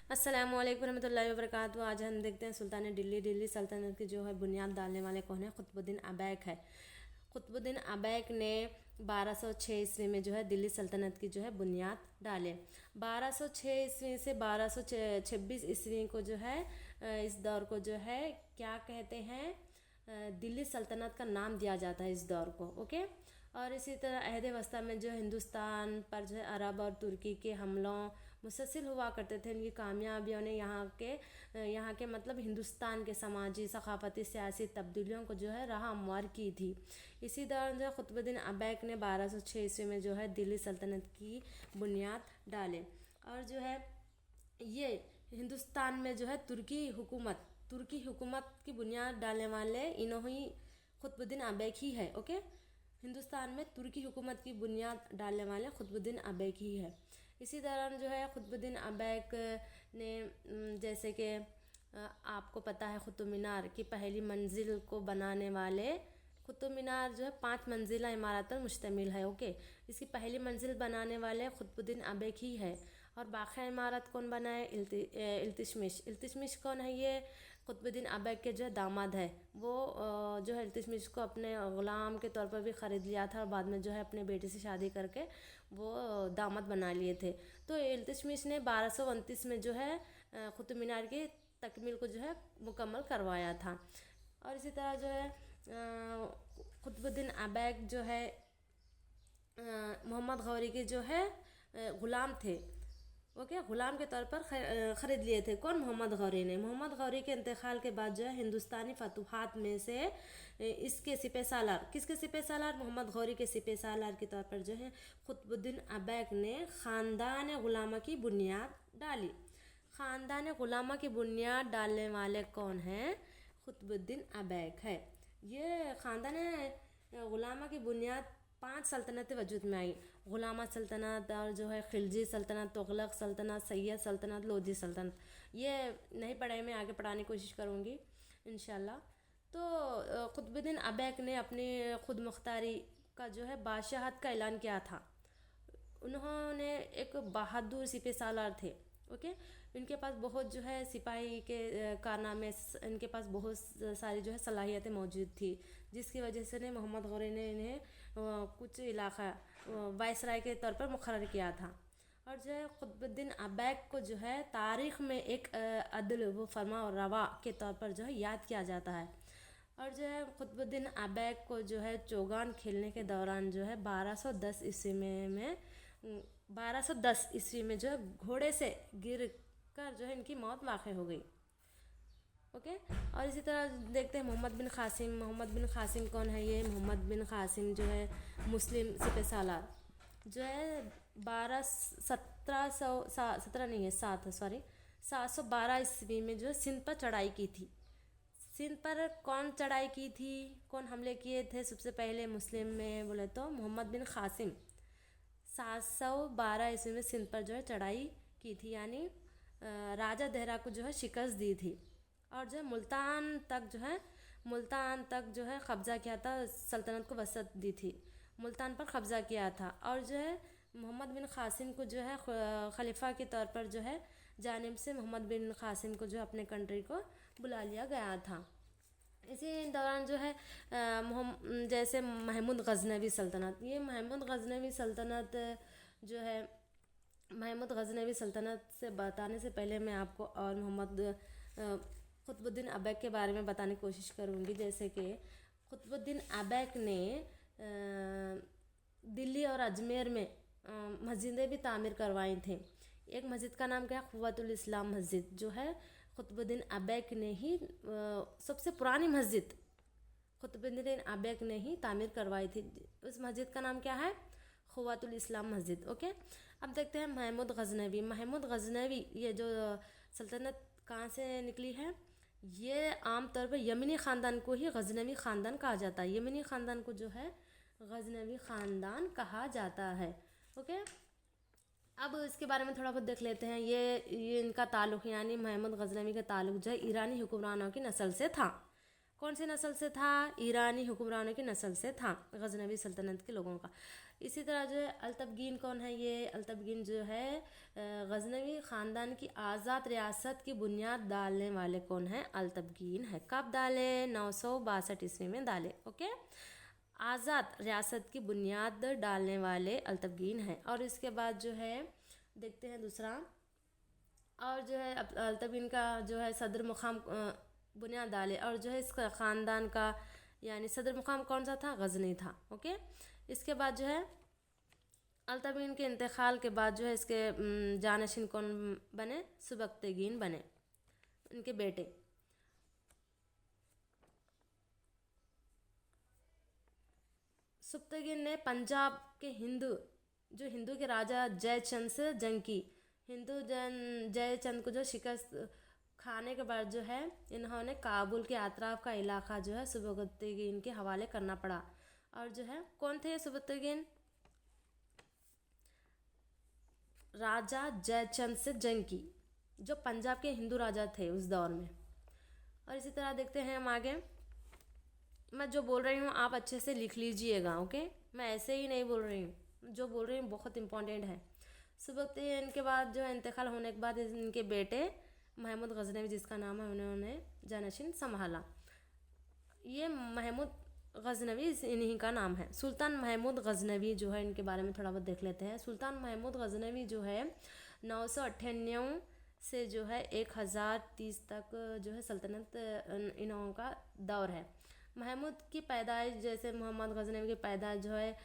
अस्सलामु अलैकुम रहमतुल्लाहि व बरकातहू। आज हम देखते हैं सुल्तान दिल्ली सल्तनत की जो है बुनियाद डालने वाले कौन है। कुतुबुद्दीन ऐबक है। कुतुबुद्दीन ऐबक ने 1206 ईस्वी में जो है दिल्ली सल्तनत की जो है बुनियाद डाले। 1206 ईस्वी से 1226 ईस्वी को जो है इस दौर को जो है क्या कहते हैं, दिल्ली सल्तनत का नाम दिया जाता है इस दौर को। ओके। और इसी तरह अहद वस्ता में जो हिंदुस्तान पर जो है अरब और तुर्की के हमलों मुसलसिल हुआ करते थे। इनकी कामयाबियों ने यहाँ के मतलब हिंदुस्तान के समाजी सकाफती सियासी तब्दीलियों को जो है राह हमवार की थी। इसी दौरान जो है कुतुबुद्दीन ऐबक ने 1206 ईस्वी में जो है दिल्ली सल्तनत की बुनियाद डाले। और जो है ये हिंदुस्तान में जो है तुर्की हुकूमत की बुनियाद डालने वाले इन्हों ही कुतुबुद्दीन ऐबक ही है। ओके। हिंदुस्तान में तुर्की हुकूमत की बुनियाद डालने वाले कुतुबुद्दीन ऐबक ही है। इसी दौरान जो है कुतुबुद्दीन ऐबक ने जैसे कि आपको पता है कुतुब मीनार की पहली मंजिल को बनाने वाले, कुतुब मीनार जो है 5 मंजिला इमारत पर मुश्तमिल है। ओके। इसकी पहली मंजिल बनाने वाले कुतुबुद्दीन ऐबक ही है। और बाकी इमारत कौन बनाए? इल्तुतमिश कौन है? ये कुतुबुद्दीन ऐबक के जो है दामाद है। वो जो है इल्तुतमिश को अपने ग़ुलाम के तौर पर भी ख़रीद लिया था और बाद में जो है अपने बेटे से शादी करके वो दामाद बना लिए थे। तो इल्तुतमिश ने 1229 में जो है कुतुब मीनार की तकमील को जो है मुकम्मल करवाया था। और इसी तरह जो है कुतुबुद्दीन ऐबक जो है मोहम्मद गौरी के जो है ग़ुलाम थे। ओके। ग़ुलाम के तौर पर ख़रीद लिए थे। कौन? मोहम्मद गौरी ने। मोहम्मद गौरी के इंतकाल के बाद जो है हिंदुस्तानी फतूहात में से इसके सिपह सालार, किसके सिपह सालार? मोहम्मद गौरी के सिपह सालार के तौर पर जो है कुतुबुद्दीन ऐबक ने ख़ानदान ग़ुलामा की बुनियाद डाली। ख़ानदान ग़ुलामा की बुनियाद डालने वाले कौन हैं? कुतुबुद्दीन ऐबक है। ये ख़ानदान ग़ुलामा की बुनियाद 5 सल्तनतें वजूद में आई। ग़ुलामा सल्तनत और जो है खिलजी सल्तनत, तुगलक सल्तनत, सैयद सल्तनत, लोधी सल्तनत। ये नहीं पढ़ाई में आगे पढ़ाने की कोशिश करूँगी इंशाल्लाह। तो कुतुबुद्दीन ऐबक ने अपनी खुद मुख्तारी का जो है बादशाहत का ऐलान किया था। उन्होंने एक बहादुर सिपह सालार थे। ओके। इनके पास बहुत जो है सिपाही के कारनामे, इनके पास बहुत सारी जो है सलाहियतें मौजूद थी, जिसकी वजह से ने मोहम्मद गौरी ने इन्हें कुछ इलाका वायसराय के तौर पर मुकर्रर किया था। और जो है कुतुबुद्दीन ऐबक को जो है तारीख़ में एक अदल व फरमा और रवा के तौर पर जो है याद किया जाता है। और जो है कुतुबुद्दीन ऐबक को जो है चौगान खेलने के दौरान जो है 1210 ईस्वी में 1210 ईस्वी में जो है घोड़े से गिर कर जो है इनकी मौत वाक़ई हो गई। ओके। और इसी तरह देखते हैं मोहम्मद बिन क़ासिम। मोहम्मद बिन क़ासिम कौन है? ये मोहम्मद बिन क़ासिम जो है मुस्लिम सिपह सालार जो है 712 ईस्वी में जो है सिंध पर चढ़ाई की थी। सिंध पर कौन चढ़ाई की थी, कौन हमले किए थे? सबसे पहले मुस्लिम में बोले तो मोहम्मद बिन क़ासिम 712 ईस्वी में सिंध पर जो है चढ़ाई की थी, यानी राजा देहरा को जो है शिकस्त दी थी। और जो है मुल्तान तक जो है कब्ज़ा किया था, सल्तनत को वसअत दी थी, मुल्तान पर कब्ज़ा किया था। और जो है मोहम्मद बिन क़ासिम को जो है खलीफा के तौर पर जो है जानिब से मोहम्मद बिन क़ासिम को जो अपने कंट्री को बुला लिया गया था। इसी दौरान जो है जैसे महमूद गज़नवी सल्तनत, ये महमूद गज़नवी सल्तनत जो है, महमूद गज़नवी सल्तनत से बताने से पहले मैं आपको और मोहम्मद कुतुबुद्दीन ऐबक के बारे में बताने की कोशिश करूँगी। जैसे कि कुतुबुद्दीन ऐबक ने दिल्ली और अजमेर में मस्जिदें भी तामीर करवाई थी। एक मस्जिद का नाम क्या है? क़ुव्वतुल इस्लाम मस्जिद, जो है कुतुबुद्दीन ऐबक ने ही सबसे पुरानी मस्जिद कुतुबुद्दीन ऐबक ने ही तामीर करवाई थी। उस मस्जिद का नाम क्या है? क़ुव्वतुल इस्लाम मस्जिद। ओके। अब देखते हैं महमूद गज़नवी। महमूद गज़नवी ये जो सल्तनत कहाँ से निकली है? ये आम तौर पर यमनी ख़ानदान को ही गज़नवी ख़ानदान कहा जाता है। यमनी ख़ानदान को जो है गज़नवी ख़ानदान कहा जाता है। ओके। अब इसके बारे में थोड़ा बहुत देख लेते हैं। ये इनका ताल्लुक़, यानी महमूद गज़नवी का ताल्लुक़ जो है ईरानी हुक्मरानों की नस्ल से था। कौन सी नस्ल से था? ईरानी हुक्मरानों की नस्ल से था गज़नवी सल्तनत के लोगों का। इसी तरह जो है अल्तबगीन कौन है? ये अल्तबगीन जो है गजनवी ख़ानदान की आज़ाद रियासत की बुनियाद डालने वाले कौन है? अल्तबगीन है। कब डाले? 962 ईस्वी में डाले। ओके, आज़ाद रियासत की बुनियाद डालने वाले अल्तबगीन हैं। और इसके बाद जो है देखते हैं दूसरा, और जो है अल्तबगीन का जो है सदर मुकाम बुनियाद डाले, और जो है इसका ख़ानदान का यानी सदर मुकाम कौन सा था? गजनी था। ओके, इसके बाद जो है अल्तबगीन के इंतकाल के बाद जो है इसके जानशीन कौन बने? सुबक्तगीन बने, उनके बेटे। सुबक्तगीन ने पंजाब के हिंदू के राजा जयचंद से जंग की। जयचंद को जो शिकस्त खाने के बाद जो है इन्होंने काबुल के अतराफ का इलाका जो है सुबक्तगीन के हवाले करना पड़ा। और जो है कौन थे सुबक्तगीन? राजा जयचंद से जंग की, जो पंजाब के हिंदू राजा थे उस दौर में। और इसी तरह देखते हैं हम आगे। मैं जो बोल रही हूँ आप अच्छे से लिख लीजिएगा। ओके, मैं ऐसे ही नहीं बोल रही हूँ, जो बोल रही हूँ बहुत इंपॉर्टेंट है। सुबक्तगीन के बाद जो है इंतकाल होने के बाद इनके बेटे महमूद गजनवी, जिसका नाम है, उन्होंने जानशीन संभाला। ये महमूद गजनवी इन्हीं का नाम है। सुल्तान महमूद गजनवी जो है, इनके बारे में थोड़ा बहुत देख लेते हैं। सुल्तान महमूद गजनवी जो है 998 से जो है 1030 तक जो है सल्तनत इन्हों का दौर है। महमूद की पैदाइश, जैसे मोहम्मद गजनवी की पैदाइश जो है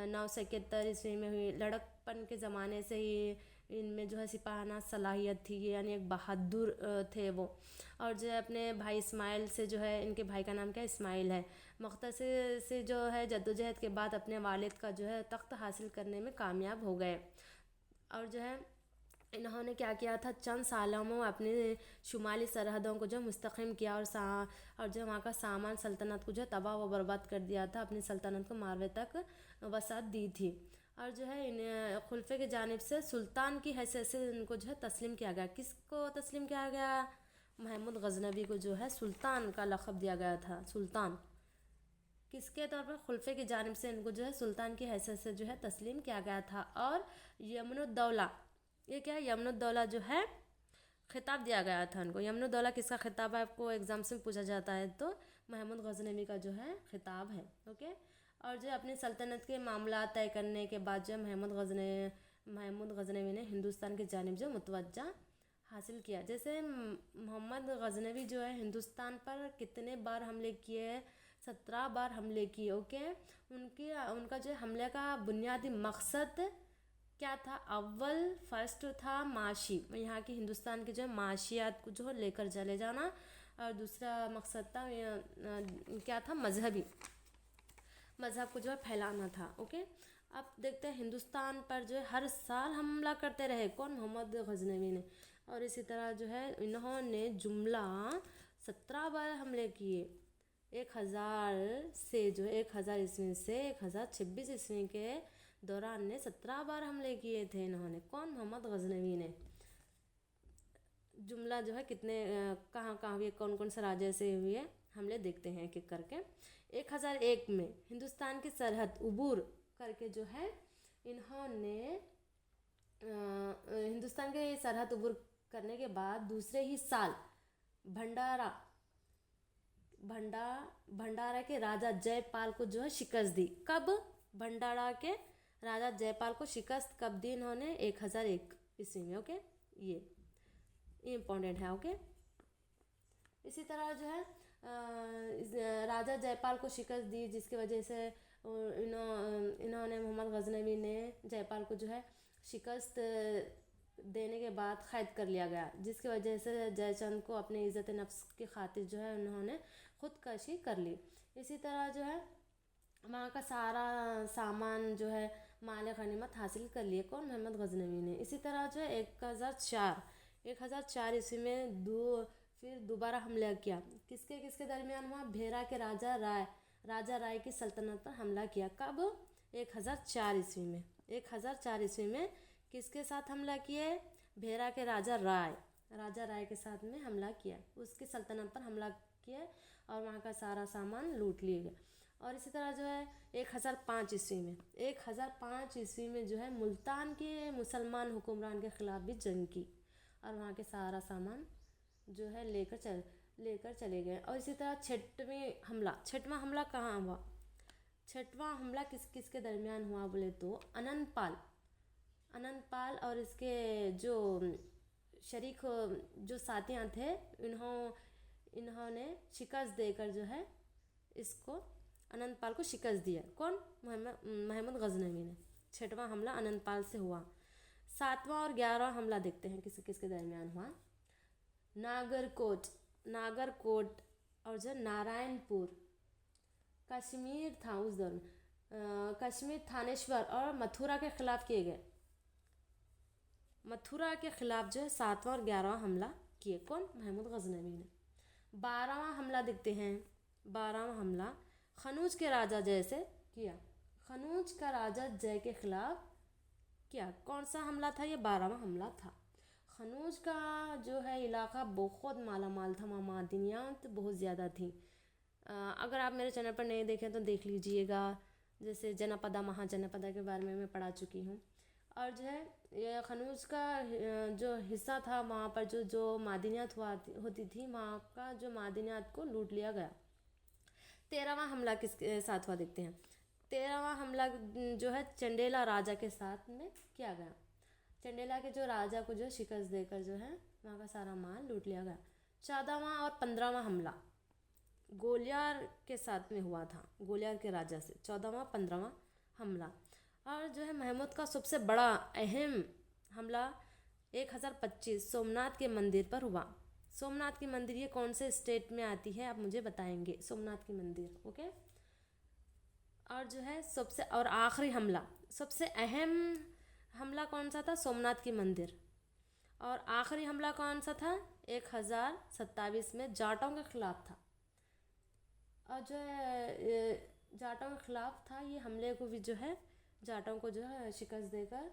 971 ईस्वी में हुई। लड़कपन के ज़माने से ही इनमें जो है सिपाहाना सलाहियत थी, यानी एक बहादुर थे वो। और जो है अपने भाई इस्माइल से जो है, इनके भाई का नाम क्या है? इस्माइल है। मुख्तसर से जो है जद्दोजहद के बाद अपने वालिद का जो है तख्त हासिल करने में कामयाब हो गए। और जो है इन्होंने क्या किया था? चंद सालों में अपनी शुमाली सरहदों को जो मुस्तक़िम किया, और जो वहाँ का सामान सल्तनत को जो है तबाह व बर्बाद कर दिया था। अपनी सल्तनत को मारवे तक वसात दी थी। और जो है इन खुलफे की जानिब से सुल्तान की हैसियत से इनको जो है तस्लीम किया गया। किसको तस्लीम किया गया? महमूद गजनवी को जो है सुल्तान का लक़ब दिया गया था। सुल्तान किसके तौर पर? खुलफे की जानिब से इनको जो है सुल्तान की हैसियत से जो है तस्लीम किया गया था। और यमनुद्दौला, ये क्या है? यमनुद्दौला जो है खिताब दिया गया था उनको। यमनुद्दौला किसका खिताब है? आपको एग्जाम से पूछा जाता है तो महमूद गजनवी का जो है खिताब है। ओके, और जो अपनी सल्तनत के मामला तय करने के बाद जो महमूद गजनवी ने हिंदुस्तान की जानिब जो मुतवज्जा हासिल किया। जैसे मोहम्मद गजनवी जो है हिंदुस्तान पर कितने बार हमले किए? 17 बार हमले किए। ओके, उनका जो हमले का बुनियादी मकसद क्या था? फर्स्ट था माशी, यहाँ की हिंदुस्तान की जो है माशियात को जो लेकर चले जाना। और दूसरा मकसद था क्या था? मज़हब को जो है फैलाना था। ओके, अब देखते हैं हिंदुस्तान पर जो है हर साल हमला करते रहे कौन? मोहम्मद गजनवी ने। और इसी तरह जो है इन्होंने जुमला 17 बार हमले किए। 1000 से जो है 1000 ईस्वी से 1026 ईस्वी के दौरान ने 17 बार हमले किए थे इन्होंने। कौन? मोहम्मद गजनवी ने। जुमला जो है कितने कहाँ हुए, कौन कौन से राज्य से हुए हमले, देखते हैं एक एक करके। 1001 में हिंदुस्तान की सरहद उबूर करके जो है इन्होंने हिंदुस्तान के सरहद उबूर करने के बाद दूसरे ही साल भंडारा के राजा जयपाल को जो है शिकस्त दी। कब? भंडारा के राजा जयपाल को शिकस्त कब दी इन्होंने? 1001 ईस्वी में। ओके, ये इम्पोर्टेंट है। ओके, इसी तरह जो है राजा जयपाल को शिकस्त दी, जिसकी वजह से इन्होंने मोहम्मद गजनवी ने जयपाल को जो है शिकस्त देने के बाद कैद कर लिया गया, जिसकी वजह से जयचंद को अपनी इज़्ज़त नफ्स की खातिर जो है उन्होंने ख़ुदकशी कर ली। इसी तरह जो है वहाँ का सारा सामान जो है माल गनीमत हासिल कर लिए कौन? मोहम्मद गजनवी ने। इसी तरह जो है 1004 ईस्वी में फिर दोबारा हमला किया। किसके दरमियान हुआ? भेरा के राजा राय की सल्तनत पर हमला किया। कब? 1004 ईस्वी में। 1004 ईस्वी में किसके साथ हमला किए? भेरा के राजा राय के साथ में हमला किया, उसकी सल्तनत पर हमला किया और वहाँ का सारा सामान लूट लिए गए। और इसी तरह जो है 1005 ईस्वी में 1005 ईस्वी में जो है मुल्तान के मुसलमान हुक्मरान के ख़िलाफ़ भी जंग की और वहाँ के सारा सामान जो है लेकर चले गए। और इसी तरह छठवां हमला कहाँ हुआ? छठवां हमला किस किस के दरमियान हुआ बोले तो अनंतपाल और इसके जो शरीक जो साथियाँ थे इन्होंने शिकस्त देकर जो है इसको अनंतपाल को शिकस्त दिया। कौन? महमूद गजनवी ने। छठवां हमला अनंतपाल से हुआ। सातवां और 11वां हमला देखते हैं किस किस के दरमियान हुआ। नागरकोट और जो नारायणपुर कश्मीर था उस दौर में। कश्मीर, थानेश्वर और मथुरा के खिलाफ किए गए। मथुरा के खिलाफ जो है 7वां और 11वां हमला किए। कौन? महमूद गजनवी ने। 12वां हमला देखते हैं। 12वां हमला खनूज के राजा जय से किया। खनूज का राजा जय के खिलाफ किया। कौन सा हमला था? ये 12वां हमला था। खनूज का जो है इलाका बहुत मालामाल था, वहाँ मादनियात बहुत ज़्यादा थी। अगर आप मेरे चैनल पर नहीं देखें तो देख लीजिएगा। जैसे जनपदा महाजनपदा के बारे में मैं पढ़ा चुकी हूँ। और जो है ये खनूज का जो हिस्सा था वहाँ पर जो मादनियात होती थी वहाँ का जो मादनियात को लूट लिया गया। 13वां हमला किसके साथ हुआ देखते हैं। 13वां हमला जो है चंडेला राजा के साथ में किया गया। चंडेला के जो राजा को जो शिकस्त देकर जो है वहाँ का सारा माल लूट लिया गया। 14वां और 15वां हमला गोलियार के साथ में हुआ था, गोलियार के राजा से। 14वां 15वां हमला। और जो है महमूद का सबसे बड़ा अहम हमला 1025 सोमनाथ के मंदिर पर हुआ। सोमनाथ की मंदिर ये कौन से स्टेट में आती है आप मुझे बताएंगे? सोमनाथ की मंदिर, ओके। और जो है सबसे और आखिरी हमला, सबसे अहम हमला कौन सा था? सोमनाथ की मंदिर। और आखिरी हमला कौन सा था? 1027 में जाटों के खिलाफ था। और जो है जाटों के खिलाफ था ये हमले को भी जो है जाटों को जो है शिकस्त देकर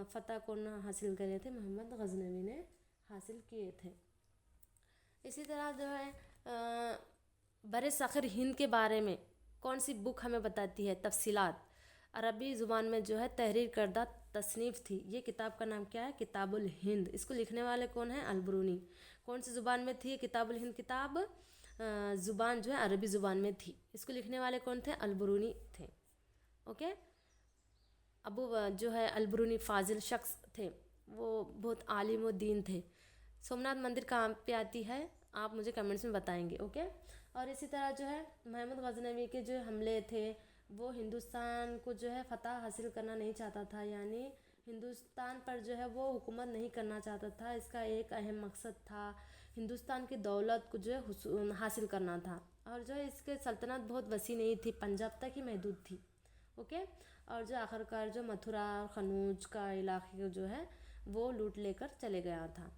फतह को हासिल करे थे, महमूद गजनवी ने हासिल किए थे। इसी तरह जो है बरे सग़ीर हिंद के बारे में कौन सी बुक हमें बताती है? तफसीलात। अरबी ज़ुबान में जो है तहरीर करदा तसनीफ़ थी। ये किताब का नाम क्या है? किताबुल हिंद। इसको लिखने वाले कौन है? अलबरूनी। कौन सी ज़ुबान में थी किताबुल हिंद? किताब ज़ुबान जो है अरबी ज़ुबान में थी। इसको लिखने वाले कौन थे? अलबरूनी थे, ओके। अबू जो है अलबरूनी फ़ाजिल शख्स थे, वो बहुत आलिम व दीन थे। सोमनाथ मंदिर कहाँ पे आती है आप मुझे कमेंट्स में बताएंगे, ओके। और इसी तरह जो है महमूद गजनवी के जो हमले थे वो हिंदुस्तान को जो है फ़तह हासिल करना नहीं चाहता था, यानी हिंदुस्तान पर जो है वो हुकूमत नहीं करना चाहता था। इसका एक अहम मकसद था हिंदुस्तान की दौलत को जो है हासिल करना था। और जो है इसके सल्तनत बहुत वसी नहीं थी, पंजाब तक ही महदूद थी, ओके। और जो आखिरकार जो मथुरा और खनूज का इलाके को जो है वो लूट लेकर चले गया था।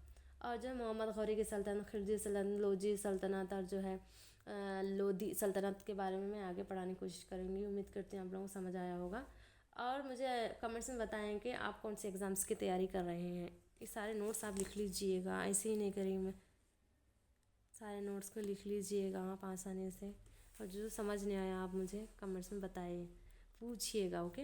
और जो मोहम्मद गौरी की सल्तनत, खिलजी सल्तनत, लोधी सल्तनत और जो है लोधी सल्तनत के बारे में मैं आगे पढ़ाने की कोशिश करूँगी। उम्मीद करती हूँ आप लोगों को समझ आया होगा। और मुझे कमेंट्स में बताएं कि आप कौन से एग्ज़ाम्स की तैयारी कर रहे हैं। ये सारे नोट्स आप लिख लीजिएगा, ऐसे ही नहीं करेंगे मैं, सारे नोट्स को लिख लीजिएगा आप आसानी से। और जो समझ नहीं आया आप मुझे कमेंट्स में बताइए, पूछिएगा, ओके।